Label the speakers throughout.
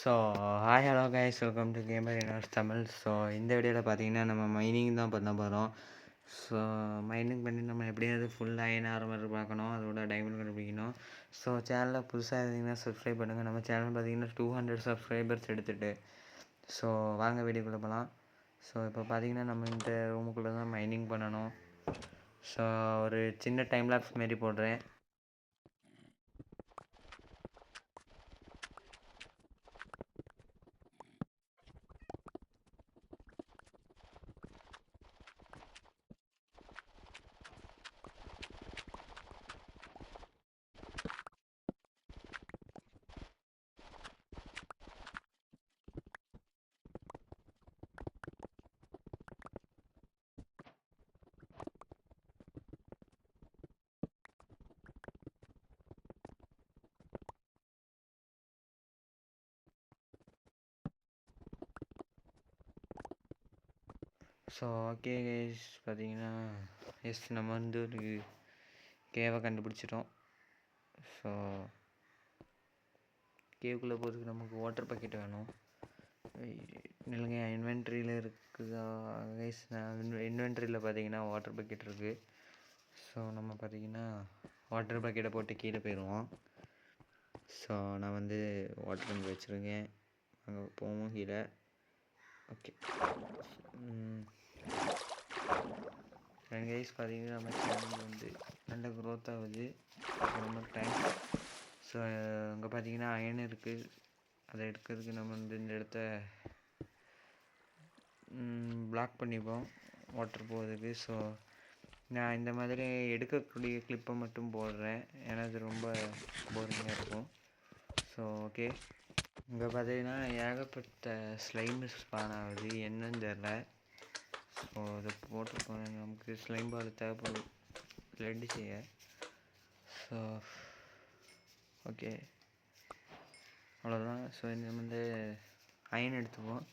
Speaker 1: So hi hello guys, welcome to gamer inners Tamil. So இந்த வீடியோவில் பார்த்தீங்கன்னா நம்ம மைனிங் தான் பண்ண போகிறோம். ஸோ மைனிங் பண்ணி நம்ம எப்படியாவது ஃபுல் அயன் ஆர்மர் பார்க்கணும், அதோட டைமண்ட் கண்டுபிடிக்கணும். ஸோ சேனலில் புதுசாக இருந்தீங்கன்னா சப்ஸ்கிரைப் பண்ணுங்கள். நம்ம சேனல் பார்த்தீங்கன்னா 200 சப்ஸ்கிரைபர்ஸ் எடுத்துகிட்டு. ஸோ வாங்க வீடியோக்குள்ளே போகலாம். ஸோ இப்போ பார்த்தீங்கன்னா நம்ம இந்த ரூமுக்குள்ளே தான் மைனிங் பண்ணணும். ஸோ ஒரு சின்ன டைம் லாப்ஸ் மாரி போடுறேன். ஸோ ஓகே கைஸ், பார்த்தீங்கன்னா நம்ம வந்து ஒரு கேவை கண்டுபிடிச்சிட்டோம். ஸோ கேவுக்குள்ளே போகிறதுக்கு நமக்கு வாட்டர் பக்கெட் வேணும். இல்லைங்க, இன்வென்ட்ரியில் இருக்குதா கைஸ்? இன்வென்ட்ரியில் பார்த்தீங்கன்னா வாட்டர் பக்கெட் இருக்குது. ஸோ நம்ம பார்த்தீங்கன்னா வாட்டர் பக்கெட்டை போட்டு கீழே போயிடுவோம். ஸோ நான் வந்து வாட்டர் டேங்க் வச்சுருக்கேன், அங்கே போவோம் கீழே. ஓகே கைஸ், பார்த்தீங்கன்னா நம்ம சேனல் வந்து நல்ல க்ரோத் ஆகுது ரொம்ப டைம். ஸோ அங்கே பார்த்தீங்கன்னா அயன் இருக்குது, அதை எடுக்கிறதுக்கு நம்ம வந்து இந்த இடத்த பிளாக் பண்ணிப்போம் வாட்டர் போகிறதுக்கு. ஸோ நான் இந்த மாதிரி எடுக்கக்கூடிய கிளிப்பை மட்டும் போடுறேன், ஏன்னா அது ரொம்ப போரிங்காக இருக்கும். ஸோ ஓகே, இங்கே பார்த்தீங்கன்னா ஏகப்பட்ட ஸ்லைம் ஸ்பான் ஆகுது, என்னன்னு தெரில. ஸோ அதை போட்டிருக்கோம், நமக்கு ஸ்லைம் பால் தேவைப்படும் ரெடி செய்ய. ஸோ ஓகே, அவ்வளோதான். ஸோ இந்த வந்து அயன் எடுத்துப்போம்.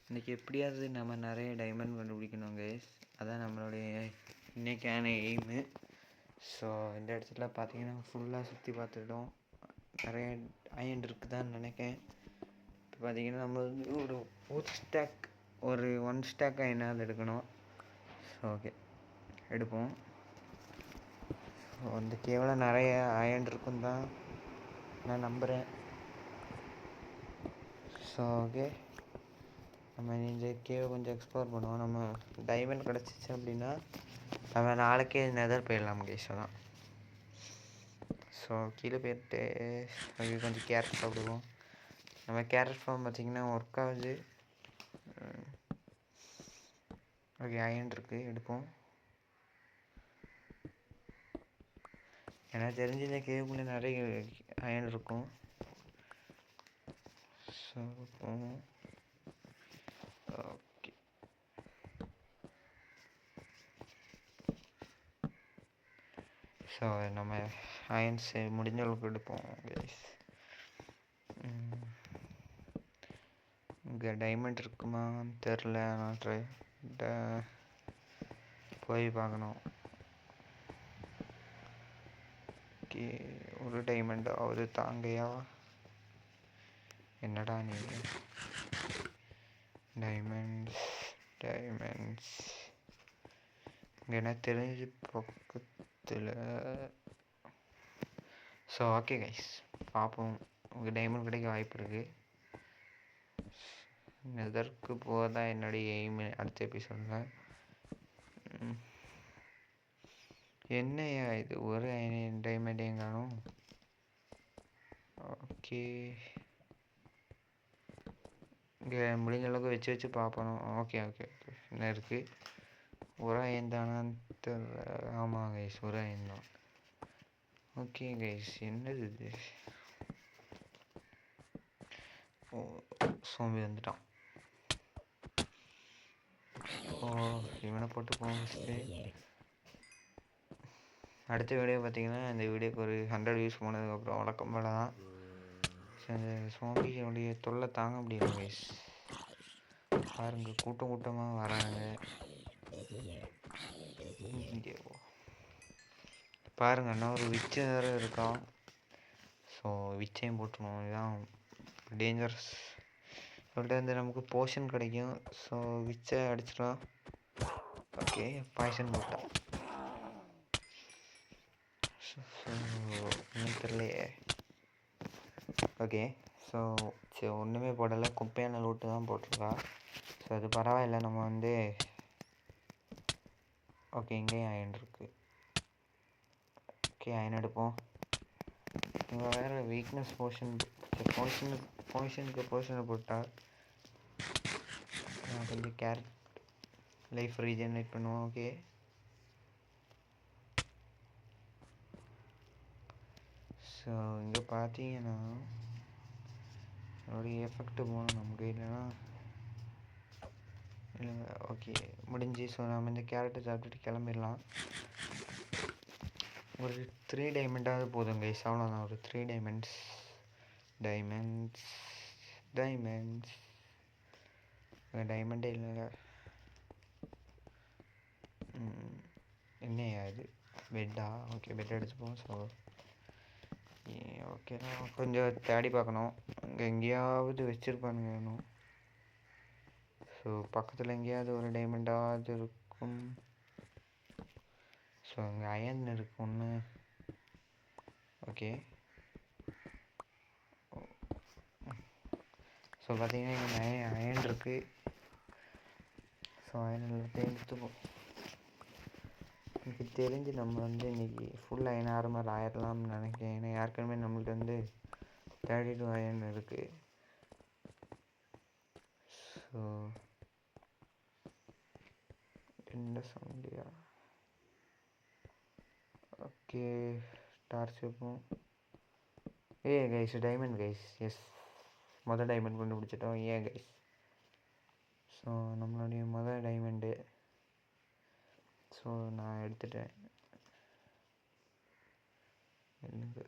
Speaker 1: இன்றைக்கி எப்படியாவது நம்ம நிறைய டைமண்ட் கண்டுபிடிக்கணும் கைஸ், அதான் நம்மளுடைய இன்றைக்கான எய்மு. ஸோ இந்த இடத்துல பார்த்தீங்கன்னா ஃபுல்லாக சுற்றி பார்த்துட்டோம், நிறைய அயன் இருக்குதான்னு நினைக்கிறேன். இப்போ பார்த்தீங்கன்னா நம்ம வந்து ஒரு ஒன் ஸ்டாக் அயனாவது எடுக்கணும். ஸோ ஓகே, எடுப்போம். ஸோ அந்த கேவலம் நிறைய அயன் இருக்கும் தான் நான் நம்புகிறேன். ஸோ ஓகே, நம்ம இந்த கேவை கொஞ்சம் எக்ஸ்ப்ளோர் பண்ணுவோம். நம்ம டைமண்ட் கிடச்சிச்சு அப்படின்னா நம்ம நாளைக்கே நெதர் போயிடலாம் கேஸ் தான். ஸோ கீழே போயிட்டு கொஞ்சம் கேரட் சாப்பிடுவோம். நம்ம கேரட் ஃபார்ம் பார்த்திங்கன்னா ஒர்க் ஆகுது. ஓகே, அயன் இருக்குது, எடுப்போம். எனக்கு தெரிஞ்ச இந்த கேவுக்குள்ளே நிறைய அயன் இருக்கும். ஸோ போவோம். ஓகே, ஸோ நம்ம அயன்ஸ் முடிஞ்ச அளவுக்கு எடுப்போம் கைஸ். இங்கே டைமண்ட் இருக்குமான்னு தெரில, நான் போய் பார்க்கணும். ஓகே, ஒரு டைமண்ட் ஆகுது தாங்கையா? என்னடா நீ டைமண்ட்ஸ் இங்கே என்ன தெரிஞ்சு பக்கத்தில். ஸோ ஓகே கைஸ், பார்ப்போம். உங்களுக்கு டைமண்ட் கிடைக்க வாய்ப்பு இருக்குது. நெதருக்கு போதான் என்னுடைய எய்மு அடுத்த எபிசோடில். என்னையா இது, ஒரு டைமண்டையும் காணும். ஓகே, இங்கே முடிஞ்ச அளவுக்கு வச்சு பார்ப்பணும். ஓகே ஓகே ஓகே, என்ன இருக்குது? ஒரு அயன் தானான்னு தெரியல. ஆமாம் கைஸ், ஒரு அயன் தான். ஓகே கைஸ், என்னது இது? ஓ, சோம்பி வந்துட்டான். ஓ, இவனை போட்டு போவோம் ஃபஸ்ட்டு. அடுத்த வீடியோ பார்த்தீங்கன்னா இந்த வீடியோக்கு ஒரு 100 வியூஸ் போனதுக்கப்புறம் வழக்கம் போல தான் இந்த சோம்பியோடைய தொல்லை தாங்க முடியல கைஸ். பாருங்க, கூட்டமாக வராங்க. இங்கே பாருங்க, இன்னும் ஒரு விச்சை வேறு இருக்கான். ஸோ விச்சையும் போட்டுருவோம், இதுதான் டேஞ்சரஸ். இவள்கிட்ட வந்து நமக்கு போஷன் கிடைக்கும். ஸோ விச்சை அடிச்சிடலாம். ஓகே, பாய்சன் போட்டா. ஸோ ஒன்றும் தெரியலையே. ஓகே, ஸோ சரி, ஒன்றுமே போடலை, குப்பையான லூட்டு தான் போட்டிருக்கா. ஸோ அது பரவாயில்ல. நம்ம வந்து ஓகே, இங்கேயும் அயன் இருக்குது. ஓகே, அயன் எடுப்போம். இங்கே வேறு வீக்னஸ் போர்ஷனை போட்டால் கொஞ்சம் கேரட் லைஃப் ரீஜெனரேட் பண்ணுவோம். ஓகே, ஸோ இங்கே பார்த்தீங்கன்னா அதோடைய எஃபெக்ட் போகணும் நமக்கு, இல்லைன்னா இல்லைங்க. ஓகே, முடிஞ்சு. ஸோ நம்ம இந்த கேரட்டை சாப்பிட்டுட்டு கிளம்பிடலாம். ஒரு 3 டைமண்டாவது போதும் கைஸ், அவ்வளோதான். ஒரு 3 டைமண்ட்ஸ் டைமண்டே இல்லைங்க. என்னையா இது, பெட்டா? ஓகே, பெட் எடுத்துப்போம். ஸோ ஓகே, கொஞ்சம் தேடி பார்க்கணும். அங்கே எங்கேயாவது வச்சுருப்பானுங்க வேணும். ஸோ பக்கத்தில் எங்கேயாவது ஒரு டைமண்டாவது இருக்கும். ஸோ அங்கே அயன் இருக்கு ஒன்று. ஓகே, ஸோ பார்த்தீங்கன்னா இங்கே அயன் இருக்குது. ஸோ அயன் எல்லாத்தையும் எடுத்துப்போம். எனக்கு தெரிஞ்சு நம்ம வந்து இன்றைக்கி ஃபுல் அயன் ஆர்மர் ஆயிடலாம்னு நினைக்கிறேன். ஏன்னா ஏற்கனவே நம்மளுக்கு வந்து 32 அயன் இருக்குது. ஸோ இந்த சவுண்டியா? ஓகே, டார்ச் வைப்போம். Guys, diamond guys. எஸ், மொதல் டைமண்ட் கண்டுபிடிச்சிட்டோம். கைஸ், ஸோ நம்மளுடைய மொதல் டைமண்டு. ஸோ நான் எடுத்துட்டேன். எனக்கு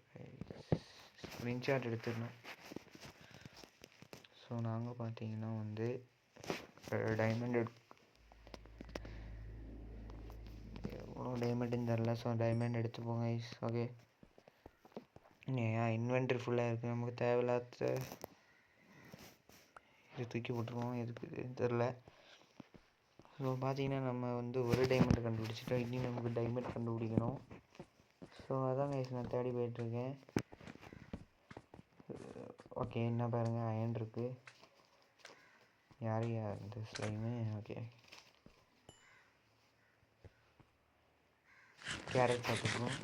Speaker 1: ஸ்க்ரீன்ஷாட் எடுத்துடணும். ஸோ நாங்கள் பார்த்தீங்கன்னா வந்து டைமண்ட் எவ்வளோ டைமண்டுன்னு தெரில. ஸோ டைமண்ட் எடுத்துப்போங்க கைஸ். ஓகே, இன்வென்ட்ரி ஃபுல்லாக இருக்குது. நமக்கு தேவையில்லாத இது தூக்கி போட்டுருவோம். எதுக்கு தெரில. ஸோ பார்த்தீங்கன்னா நம்ம வந்து ஒரு டைமண்ட் கண்டுபிடிச்சிட்டோம். இனி நமக்கு டைமண்ட் கண்டுபிடிக்கணும். ஸோ அதான் கைஸ் நான் தேடி போயிட்டுருக்கேன். ஓகே, என்ன பாருங்கள், அயன் இருக்குது. யார் இந்த ஸ்லைமு? ஓகே, கேரட் சாப்பிட்றோம்.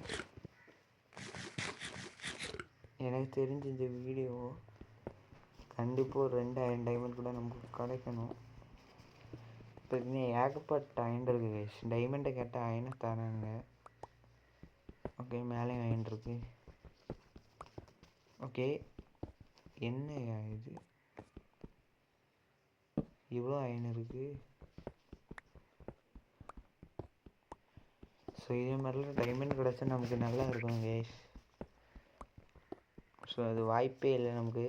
Speaker 1: எனக்கு தெரிஞ்ச இந்த வீடியோ கண்டிப்பாக ஒரு 2 அயன் டைமண்ட் கூட நமக்கு கிடைக்கணும். இப்போ இன்னும் ஏகப்பட்ட அயன் இருக்குது கைஸ். டைமண்டை கேட்டால் அயனை தராங்க. ஓகே, மேலேயும் அயன் இருக்குது. ஓகே, என்ன இது, இவ்வளோ அயன் இருக்குது. ஸோ இதே மாதிரிலாம் டைமண்ட் கிடச்சா நமக்கு நல்லா இருக்கும் கைஸ். ஸோ அது வாய்ப்பே இல்லை நமக்கு.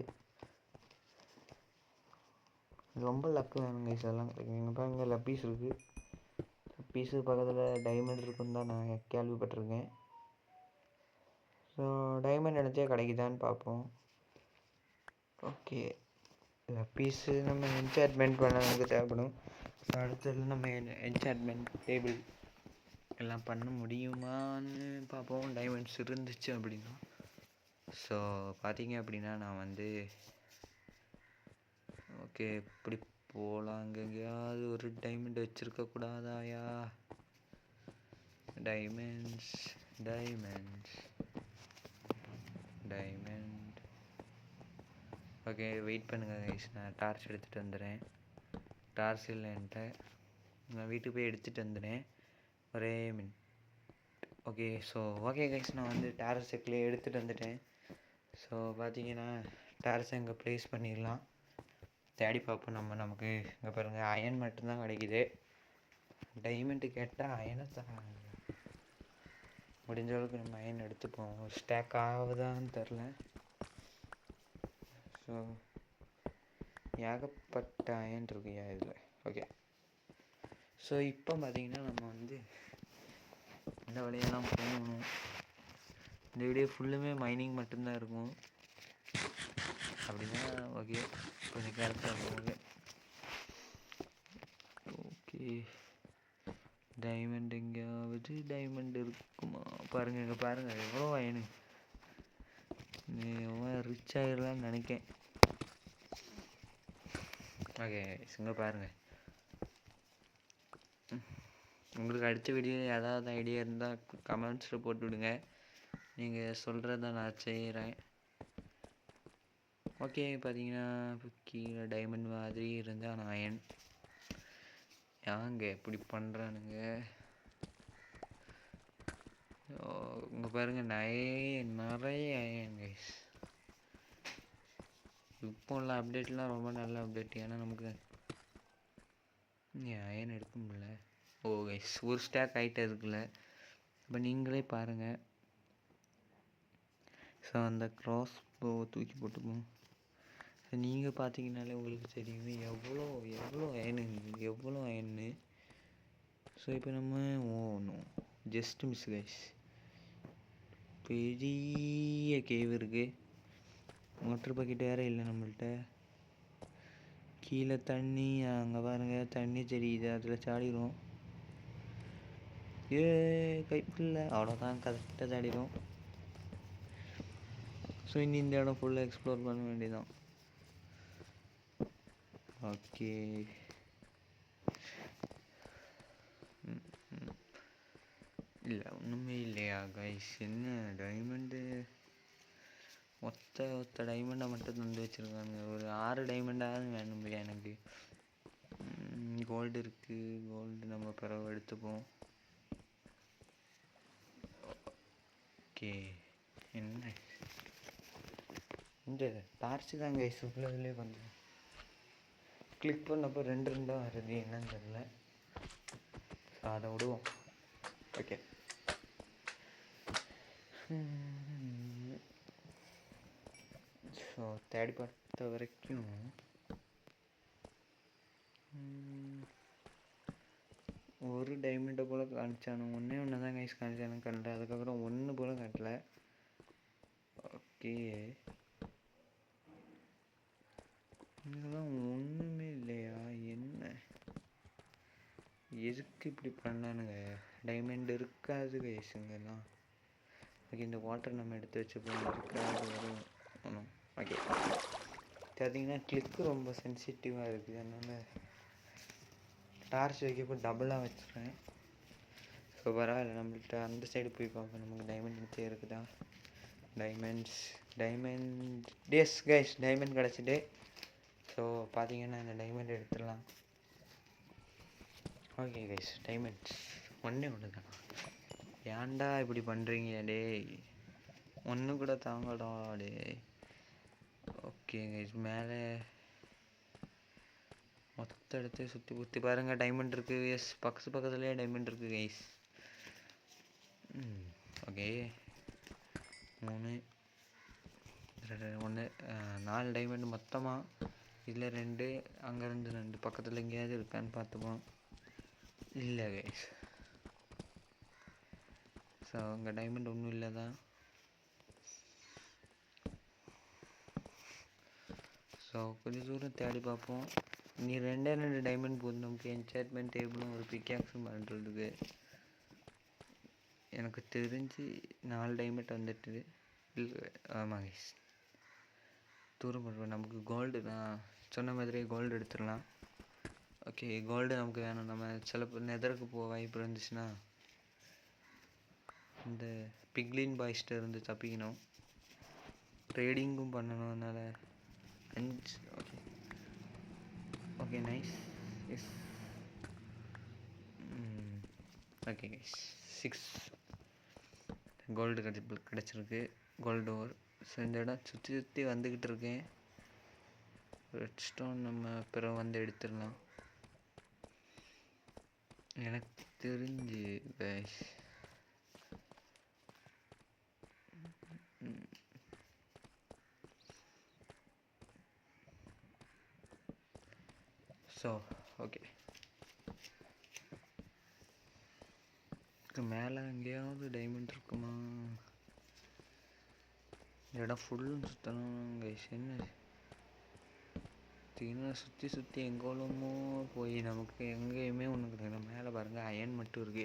Speaker 1: ரொம்ப லக்கு வேணும் கைஸ் எல்லாம் கிடைக்கும். எங்கள் பாருங்க, லப்பீஸ் இருக்குது. லப்பீஸு பக்கத்தில் டைமண்ட் இருக்குன்னு தான் நான் கேள்விப்பட்டிருக்கேன். ஸோ டைமண்ட் எடுத்தே கிடைக்குதான்னு பார்ப்போம். ஓகே, லப்பீஸு நம்ம என்சாட்மெண்ட் பண்ண தேவைப்படும். ஸோ அடுத்தது நம்ம என்சாட்மெண்ட் டேபிள் எல்லாம் பண்ண முடியுமான்னு பார்ப்போம், டைமண்ட்ஸ் இருந்துச்சு அப்படின்னா. ஸோ பார்த்தீங்க அப்படின்னா நான் வந்து ஓகே இப்படி போகலாம். அங்கே எங்கேயாவது ஒரு டைமண்ட் வச்சுருக்கக்கூடாதாயா? டைமண்ட் ஓகே, வெயிட் பண்ணுங்கள் கைஸ். நான் டார்ச் எடுத்துகிட்டு வந்துடுறேன். டார்ச் இல்லை என்கிட்ட. நான் வீட்டுக்கு போய் எடுத்துகிட்டு வந்துடுறேன். ஒரே minute. Okay, so okay guys, நான் வந்து டார்ச் செக்லேயே எடுத்துகிட்டு வந்துட்டேன். ஸோ பார்த்தீங்கன்னா டார்ச்சை இங்கே ப்ளேஸ் பண்ணிடலாம். தேடி பார்ப்போம். நமக்கு இங்கே பாருங்கள், அயன் மட்டும்தான் கிடைக்குது. டைமண்ட்டு கேட்டால் அயனை தராங்க. முடிஞ்ச அளவுக்கு நம்ம அயன் எடுத்துப்போம். ஸ்டாக் ஆகுதான்னு தெரில. ஸோ ஏகப்பட்ட அயன் இருக்குயா இதில். ஓகே, ஸோ இப்போ பார்த்தீங்கன்னா நம்ம வந்து இந்த வழியெல்லாம் போகணும். இந்த வீடியோ ஃபுல்லுமே மைனிங் மட்டும்தான் இருக்கும். அப்படின்னா ஓகே, கொஞ்சம் கரெக்டாக போங்க. ஓகே, டைமண்ட் எங்கேயாவது டைமண்ட் இருக்குமா பாருங்கள். இங்கே பாருங்கள் எவ்வளோ அயனு. ரிச் ஆகிடலான்னு நினைக்கேன். ஓகே இங்கே பாருங்கள். உங்களுக்கு அடுத்த வீடியோ ஏதாவது ஐடியா இருந்தால் கமெண்ட்ஸில் போட்டு விடுங்க. நீங்கள் சொல்கிறத நான் செய்கிறேன். ஓகே, பார்த்தீங்கன்னா கீழே டைமண்ட் மாதிரி இருந்தால் நான் அயன். ஏங்க இப்படி பண்ணுறானுங்க. இங்கே பாருங்கள், நிறைய அயன் கைஸ். இப்போ உள்ள அப்டேட்லாம் ரொம்ப நல்ல அப்டேட். ஏன்னா நமக்கு அயன் எடுக்க முடியல. ஓ கைஸ், ஒரு ஸ்டாக் ஆகிட்டே இருக்குல்ல. இப்போ நீங்களே பாருங்கள். ஸோ அந்த க்ராஸ் தூக்கி போட்டுப்போம். ஸோ நீங்கள் பார்த்தீங்கன்னாலே உங்களுக்கு தெரியும் எவ்வளோ அயன்னு. ஸோ இப்போ நம்ம ஜஸ்ட் மிஸ் கைஸ். பெரிய கேவ் இருக்குது. மோட்டர் பக்கெட் வேறு இல்லை நம்மள்கிட்ட. கீழே தண்ணி, அங்கே பாருங்கள் தண்ணி தெரியுது, அதில் சாடிடும். கைப்பில்லை, அவ்வளோதான், கரெக்டாக சாடிடும். ஸோ இனி இந்த இடம் ஃபுல்லாக எக்ஸ்ப்ளோர் பண்ண வேண்டியதான். ஓகே, இல்லை ஒன்றுமே இல்லையா கைஸ்? என்ன டைமண்டு ஒத்த டைமண்டை மட்டும் தந்து வச்சுருக்காங்க. ஒரு 6 டைமண்டாவது வேணும் எனக்கு. கோல்டு இருக்குது, கோல்டு நம்ம பிறகு எடுத்துப்போம். ஓகே, என்ன இந்த டார்ச்சு தான் கைஸ் உள்ளதுலேயே கொஞ்சம் கிளிக் பண்ணப்போ 2 வருது, என்னன்னு தெரியல. ஸோ அதை விடுவோம். ஓகே, ஸோ தேடி பார்த்த வரைக்கும் ஒரு டைமண்டை போல் காமிச்சானு, ஒன்று தான் கைஸ் காமிச்சானு கண்டேன். அதுக்கப்புறம் ஒன்று போல் காட்டல. ஓகே, இதெல்லாம் ஒன்றுமே இல்லையா? என்ன எதுக்கு இப்படி பண்ணானுங்க? டைமண்ட் இருக்காது கைஸுங்கெல்லாம். ஓகே, இந்த வாட்டர் நம்ம எடுத்து வச்சுப்போம். இருக்காது வரும். ஓகே, பார்த்தீங்கன்னா கிளிக்கு ரொம்ப சென்சிட்டிவாக இருக்குது. அதனால் டார்ச் வைக்கப்போ டபுளாக வச்சுருக்கேன். ஸோ பரவாயில்ல, நம்மள்கிட்ட அந்த சைடு போய் பார்ப்போம். நமக்கு டைமண்ட் மிச்சம் இருக்குதா? டைமண்ட் டேஸ் கைஸ், டைமண்ட் கிடச்சிட்டு. ஸோ பார்த்தீங்கன்னா இந்த டைமண்ட் எடுத்துடலாம். ஓகே கைஸ், டைமண்ட்ஸ் ஒன்று தான். ஏன்டா இப்படி பண்ணுறீங்க டேய்? ஒன்று கூட தாங்கடா டே. ஓகே கைஸ், மேலே மொத்த இடத்தையும் சுற்றி பாருங்கள். டைமண்ட் இருக்குது. எஸ், பக்கத்துலேயே டைமண்ட் இருக்குது கைஸ். ஓகே, 3 1 4 டைமண்ட் மொத்தமாக. இதில் 2, அங்கேருந்து 2 பக்கத்தில் எங்கேயாவது இருக்கான்னு பார்த்துப்போம். இல்லை கைஸ். ஸோ அங்கே டைமண்ட் ஒன்றும் இல்லை தான். ஸோ கொஞ்சம் தூரம் தேடி பார்ப்போம். நீ 2 டைமண்ட் போதும் நமக்கு. என்சான்ட்மெண்ட் டேபிளும் ஒரு பிக்காக்ஸும் பண்ணுறதுக்கு. எனக்கு தெரிஞ்சு 4 டைமண்ட் வந்துட்டு. இல்லை, ஆமாம் கைஸ், தூரம் பண்ணுறோம். நமக்கு கோல்டு, நான் சொன்ன மாதிரியே கோல்டு எடுத்துடலாம். ஓகே, கோல்டு நமக்கு வேணும். நம்ம சில நெதருக்கு போக வாய்ப்பு இருந்துச்சுன்னா இந்த பிக்லின் பாய்ஸ்ட்டை இருந்து தப்பிக்கணும். ட்ரேடிங்கும் பண்ணணும். அதனால் 5. Okay okay, nice. Yes, okay guys, 6 gold கிடச்சிருக்கு. Gold over. ஸோ இந்த இடம் சுற்றி வந்துக்கிட்டு இருக்கேன். ரெட் ஸ்டோன் நம்ம பிறகு வந்து எடுத்துடலாம் எனக்கு தெரிஞ்சு கைஸ். ஸோ ஓகே, இதுக்கு மேலே எங்கேயாவது டைமண்ட் இருக்குமா? இந்த இடம் ஃபுல்லும் சுற்றணும் கைஸ். என்ன பார்த்தீங்கன்னா சுற்றி சுற்றி எங்கோலமோ போய் நமக்கு எங்கேயுமே ஒன்றும் கிடையாது. மேலே பாருங்கள் அயன் மட்டும் இருக்கு.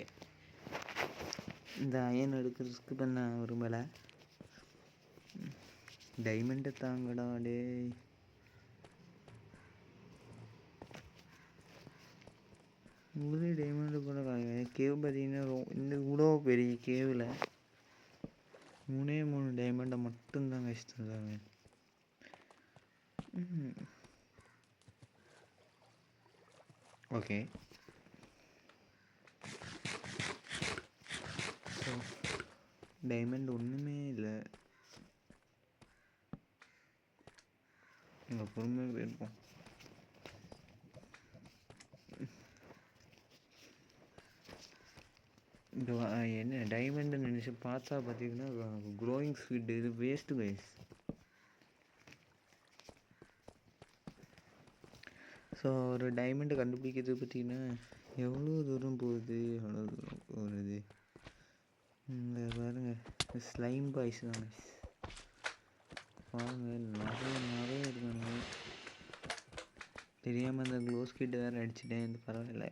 Speaker 1: இந்த அயன் எடுக்கிறதுக்கு இப்போ நான் விரும்பலை. டைமண்டை தாங்கடா டே. ஒரு டைமண்டு கூட கேவ் பார்த்தீங்கன்னா இந்த இவ்வளோ பெரிய கேவில் 3 டைமண்டை மட்டும்தான் கஷ்டம். ஓகே, ஸோ டைமண்ட் ஒன்றுமே இல்லை. இங்கே பொறுமையாக போயிருப்போம். இந்த என்ன டைமண்டு நினச்சி பார்த்தா பார்த்தீங்கன்னா க்ரோயிங் ஸ்பீட் இது வேஸ்ட்டு கைஸ். ஸோ ஒரு டைமண்டை கண்டுபிடிக்கிறது பார்த்திங்கன்னா எவ்வளோ தூரம் போகுது, எவ்வளோ தூரம் போகுது. இங்கே பாருங்கள் ஸ்லைம் பாய்ஸ் தாங்க பாருங்கள், நிறைய இருக்காங்க. தெரியாமல் அந்த க்ளோஸ் கிட்ட வேறு அடிச்சுட்டேன். இது பரவாயில்ல.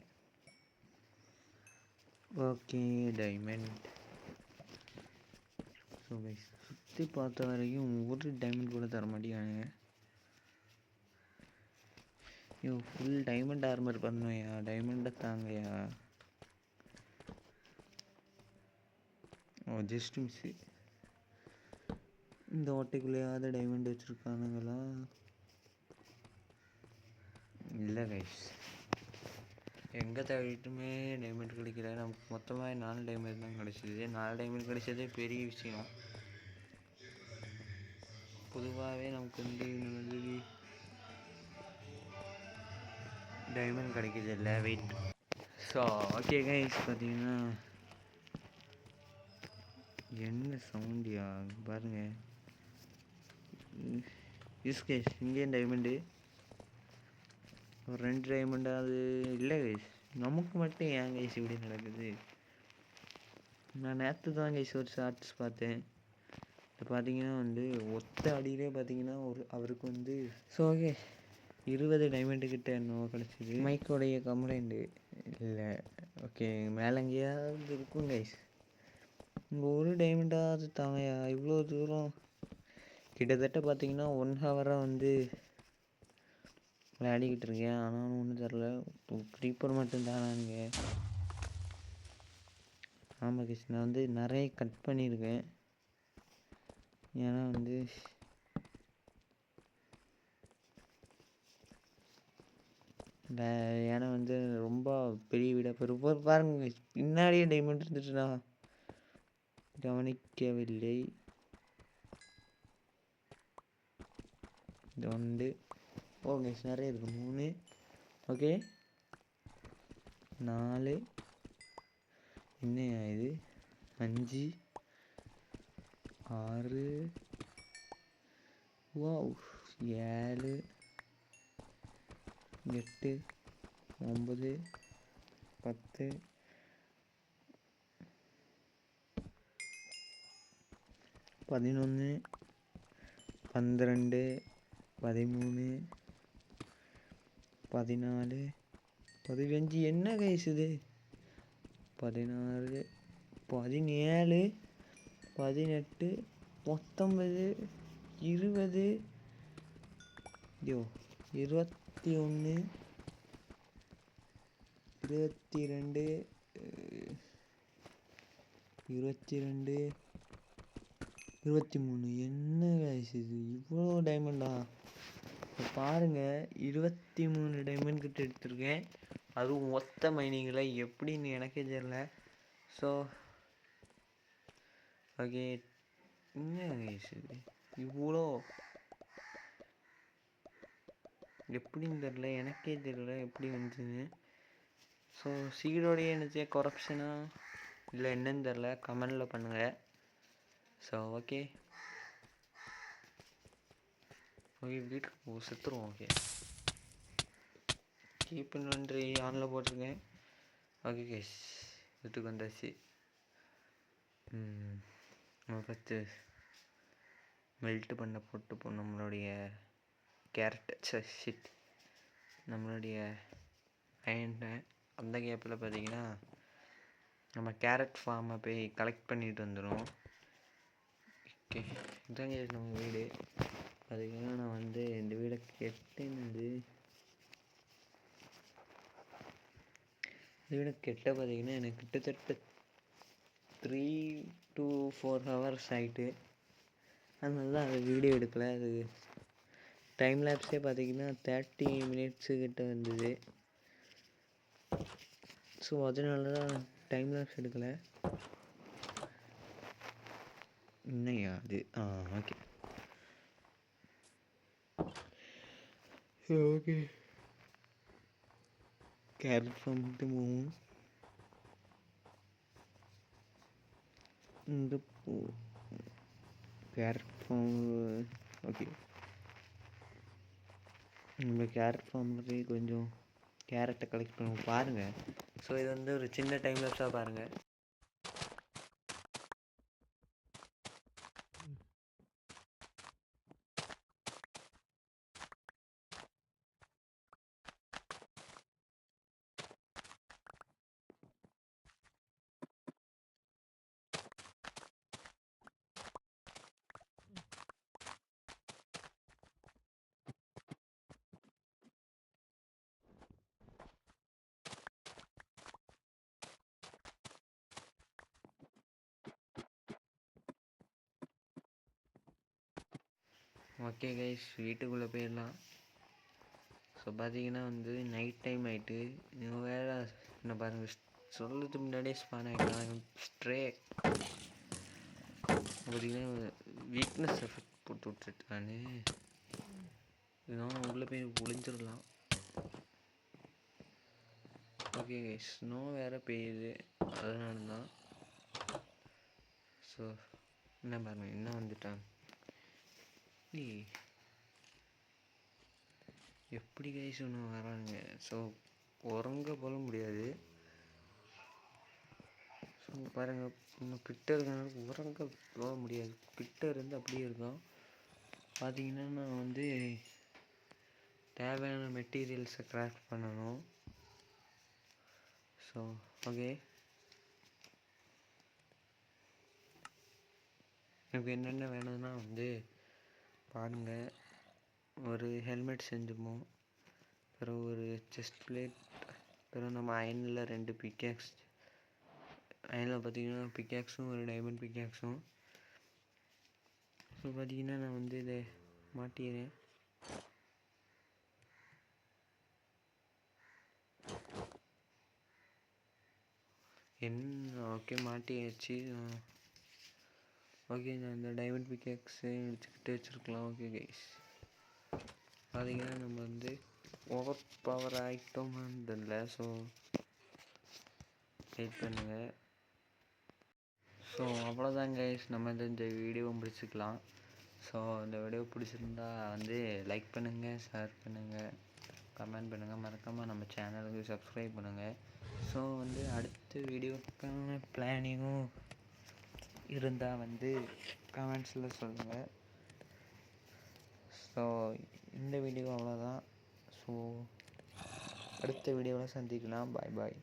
Speaker 1: Okay diamond. ஸோ கைஸ் சுற்றி பார்த்த வரைக்கும் ஒரு டைமண்ட் கூட தர மாட்டேங்கானுங்க. ஃபுல் டைமண்ட் ஆர்மர் பண்ணுவையா, டைமண்டை தாங்கயா. Just miss. இந்த ஓட்டைக்குள்ளேயாவது டைமண்ட் வச்சுருக்கானுங்களா? இல்லை கைஸ், எங்கே தேடிட்டுமே டைமண்ட் கிடைக்கல. நமக்கு மொத்தமாக 4 டைமண்ட் தான் கிடச்சிது. 4 டைமண்ட் கிடைச்சதே பெரிய விஷயம். பொதுவாகவே நமக்கு வந்து டைமண்ட் கிடைக்கிது இல்லை, வெயிட். ஸோ ஓகே கைஸ், பார்த்தீங்கன்னா என்ன சவுண்டியா பாருங்கள். யூஸ் கைஸ் இங்கேயும் டைமண்டு ஒரு 2 டைமண்டாவது இல்லை கைஸ். நமக்கு மட்டும் ஏன் கைஸ் இப்படி நடக்குது? நான் நேற்று தான் கைஸ் ஒரு ஷார்ட்ஸ் பார்த்தேன். இப்போ பார்த்தீங்கன்னா வந்து ஒத்த அடியிலே பார்த்தீங்கன்னா அவருக்கு வந்து ஸோ ஓகே 20 டைமண்டு கிட்ட என்னவோ கிடச்சிது. மைக்கோடைய கம்ப்ளைண்ட்டு இல்லை. ஓகே, மேலே எங்கேயாவது இருக்கும் கைஸ். இங்கே ஒரு டைமண்டாவது தாங்கயா. இவ்வளோ தூரம் கிட்டத்தட்ட பார்த்தீங்கன்னா 1 ஹவராக வந்து விளையாடிக்கிட்டு இருக்கேன். ஆனாலும் ஒன்றும் தரல. க்ரீப்பர் மட்டும் தானானுங்க. ஆமாம் கைஸ், நான் வந்து நிறைய கட் பண்ணியிருக்கேன். ஏன்னா வந்து ஏன்னா வந்து ரொம்ப பெரிய வீடாக பெருப்பாக பாருங்க. பின்னாடியே டைமண்ட் இருந்துச்சுன்னா கவனிக்கவில்லை. இது 1 ஓகே நிறைய இருக்கு. 3 ஓகே 4 என்னையா இது 5 6 வாவ் 7 8 9 10 11 12 13 14 15 என்ன கைஸ் இது 16 17 18 19 20 21 22 22 23 என்ன கைஸ் இது இவ்வளோ டைமண்டா? இப்போ பாருங்கள் 23 டைமண்ட் கிட்ட எடுத்திருக்கேன். அதுவும் மொத்த மைனிங்கில் எப்படின்னு எனக்கே தெரியல. ஸோ ஓகே, என்ன கைஸ் இது இவ்வளோ எப்படின்னு தெரில, எனக்கே தெரியல எப்படி வந்துச்சுன்னு. ஸோ சீடோடைய என்னச்சே கொரப்ஷனா இல்லை என்னன்னு தெரில, கமெண்டில் பண்ணுங்கள். ஸோ ஓகே வீட்டுக்கு செத்துருவோம். ஓகே, கீப் நன்றி ஆனில் போட்டிருக்கேன். ஓகே கைஸ், வீட்டுக்கு வந்தாச்சு. நம்ம ஃபஸ்ட்டு மெல்ட்டு பண்ண போட்டு நம்மளுடைய கேரட் ஷிட் நம்மளுடைய அயனை. அந்த கேப்பில் பார்த்தீங்கன்னா நம்ம கேரட் ஃபார்மை போய் கலெக்ட் பண்ணிட்டு வந்துடும். ஓகே, இதாங்க நம்ம வீடு. அதுக்காக நான் வந்து இந்த வீடை கெட்டினது. இந்த வீடை கெட்ட பார்த்தீங்கன்னா எனக்கு கிட்டத்தட்ட 3 to 4 hours ஆகிட்டு. அதனால தான் அது வீடியோ எடுக்கலை. அது டைம் லேப்ஸே பார்த்தீங்கன்னா 30 minutes கிட்ட வந்தது. ஸோ அதனால தான் டைம் லேப்ஸ் எடுக்கலை. இன்னையா அது ஓகே ஓகே. கேரட் ஃபார்ம் மட்டும் போகும். இந்த கேரட் ஃபார்ம் ஓகே. நம்ம கேரட் ஃபார்மில் போய் கொஞ்சம் கேரட்டை கலெக்ட் பண்ணுவோம் பாருங்கள். ஸோ இது வந்து ஒரு சின்ன டைம் லேப்ஸாக பாருங்கள். ஓகே கைஸ், வீட்டுக்குள்ளே போயிடலாம். ஸோ பார்த்தீங்கன்னா வந்து நைட் டைம் ஆகிட்டு. இன்னும் வேறு என்ன பாருங்கள், சொல்லுறதுக்கு முன்னாடியே ஸ்பான் ஆகிட்டான். ஸ்ட்ரே பார்த்தீங்கன்னா வீக்னஸ் எஃபெக்ட் போட்டு விட்டுட்டான்னு. இதனால் உள்ளே போய் ஒளிஞ்சிடலாம். ஓகே கைஸ், ஸ்னோ வேறு பெய்யுது, அதனால தான். ஸோ என்ன பாருங்கள், என்ன வந்துட்டான் எப்படி கைஸ் ஒன்று வராங்க. ஸோ உறங்க போல முடியாது. ஸோ பாருங்கள், இன்னும் கிட்ட இருக்கனால உறங்க போக முடியாது. கிட்ட இருந்து அப்படியே இருக்கும். பார்த்தீங்கன்னா நான் வந்து தேவையான மெட்டீரியல்ஸை கிராஃப்ட் பண்ணணும். ஸோ ஓகே, எனக்கு என்னென்ன வேணும்னா வந்து பாருங்கள். ஒரு ஹெல்மெட் செஞ்சுப்போம், அப்புறம் ஒரு செஸ்ட் பிளேட், அப்புறம் நம்ம அயனில் 2 பிக்கேக்ஸ். அயனில் பார்த்தீங்கன்னா பிக்கேக்ஸும் ஒரு டைமண்ட் பிக்கேக்ஸும். ஸோ பார்த்தீங்கன்னா நான் வந்து இதை மாட்டிக்கிறேன். ஓகே மாட்டியாச்சு. ஓகே, நான் இந்த டைமண்ட் பிக்கேக்ஸு எடுத்துக்கிட்டு வச்சுருக்கலாம். ஓகே கைஸ், பார்த்தீங்கன்னா நம்ம வந்து ஓவர் பவர் ஆகிட்டோமான்னு தெரியல. ஸோ வெயிட் பண்ணுங்கள். ஸோ அவ்வளோதான் கைஸ், நம்ம இந்த வீடியோவை முடிச்சுக்கலாம். ஸோ இந்த வீடியோ பிடிச்சிருந்தா வந்து லைக் பண்ணுங்கள், ஷேர் பண்ணுங்கள், கமெண்ட் பண்ணுங்கள், மறக்காமல் நம்ம சேனலுக்கு சப்ஸ்கிரைப் பண்ணுங்கள். ஸோ வந்து அடுத்த வீடியோக்கான பிளானிங்கும் இருந்தால் வந்து கமெண்ட்ஸில் சொல்லுங்கள். ஸோ இந்த வீடியோ அவ்வளோதான். ஸோ அடுத்த வீடியோவில் சந்திக்கலாம். பாய் பாய்.